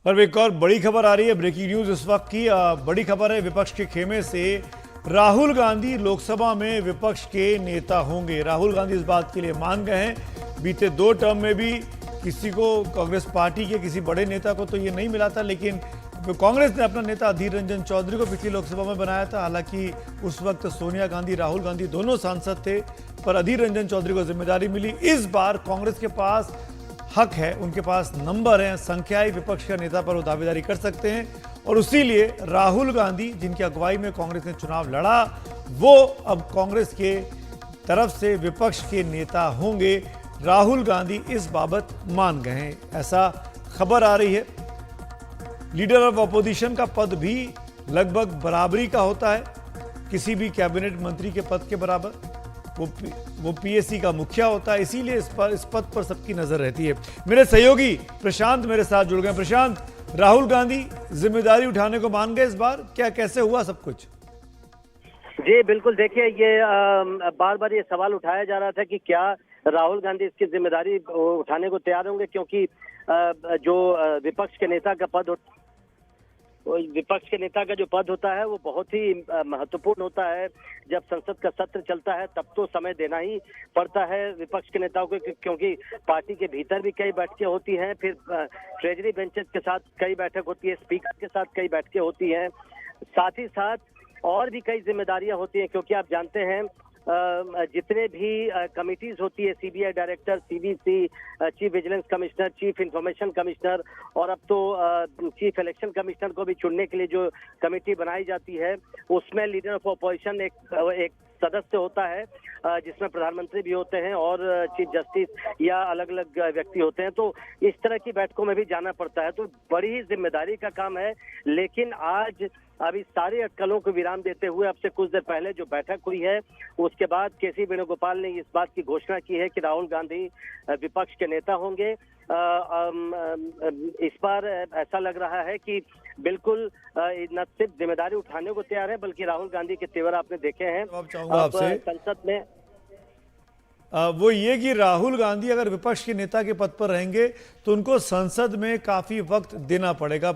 और एक और बड़ी खबर आ रही है, ब्रेकिंग न्यूज इस वक्त की। बड़ी खबर है, विपक्ष के खेमे से राहुल गांधी लोकसभा में विपक्ष के नेता होंगे। राहुल गांधी इस बात के लिए मान गए हैं। बीते 2 टर्म में भी किसी को, कांग्रेस पार्टी के किसी बड़े नेता को तो ये नहीं मिला था, लेकिन कांग्रेस ने अपना नेता अधीर रंजन चौधरी को पिछली लोकसभा में बनाया था। हालांकि उस वक्त सोनिया गांधी, राहुल गांधी दोनों सांसद थे, पर अधीर रंजन चौधरी को जिम्मेदारी मिली। इस बार कांग्रेस के पास हक है, उनके पास नंबर है, संख्याएं विपक्ष के नेता पर वो दावेदारी कर सकते हैं, और उसीलिए राहुल गांधी, जिनकी अगुवाई में कांग्रेस ने चुनाव लड़ा, वो अब कांग्रेस के तरफ से विपक्ष के नेता होंगे। राहुल गांधी इस बाबत मान गए हैं, ऐसा खबर आ रही है। लीडर ऑफ अपोजिशन का पद भी लगभग बराबरी का होता है, किसी भी कैबिनेट मंत्री के पद के बराबर। वो पीएससी का मुखिया होता है, इसीलिए इस पद पर सबकी नजर रहती है। मेरे सहयोगी प्रशांत मेरे साथ जुड़ गए। प्रशांत, राहुल गांधी जिम्मेदारी उठाने को मान गए इस बार, क्या कैसे हुआ सब कुछ? जी बिल्कुल, देखिए ये बार बार ये सवाल उठाया जा रहा था कि क्या राहुल गांधी इसकी जिम्मेदारी उठाने को तैयार होंगे, क्योंकि जो विपक्ष के नेता का जो पद होता है वो बहुत ही महत्वपूर्ण होता है। जब संसद का सत्र चलता है तब तो समय देना ही पड़ता है विपक्ष के नेताओं को, क्योंकि पार्टी के भीतर भी कई बैठकें होती हैं, फिर ट्रेजरी बेंचेस के साथ कई बैठक होती है, स्पीकर के साथ कई बैठकें होती हैं, साथ ही साथ और भी कई जिम्मेदारियां होती हैं, क्योंकि आप जानते हैं जितने भी कमिटीज होती है, CBI director, CVC, chief vigilance commissioner, chief information commissioner, और अब तो चीफ इलेक्शन कमिश्नर को भी चुनने के लिए जो कमेटी बनाई जाती है, उसमें लीडर ऑफ अपोजिशन एक सदस्य होता है, जिसमें प्रधानमंत्री भी होते हैं और चीफ जस्टिस या अलग अलग व्यक्ति होते हैं। तो इस तरह की बैठकों में भी जाना पड़ता है, तो बड़ी ही जिम्मेदारी का काम है। लेकिन आज अभी सारे अटकलों को विराम देते हुए, अब से कुछ देर पहले जो बैठक हुई है, उसके बाद केसी वेणुगोपाल ने इस बात की घोषणा की है कि राहुल गांधी विपक्ष के नेता होंगे। इस बार ऐसा लग रहा है कि बिल्कुल न सिर्फ जिम्मेदारी उठाने को तैयार है, बल्कि राहुल गांधी के तेवर आपने देखे हैं अब संसद में। वो ये कि राहुल गांधी अगर विपक्ष के नेता के पद पर रहेंगे तो उनको संसद में काफी वक्त देना पड़ेगा।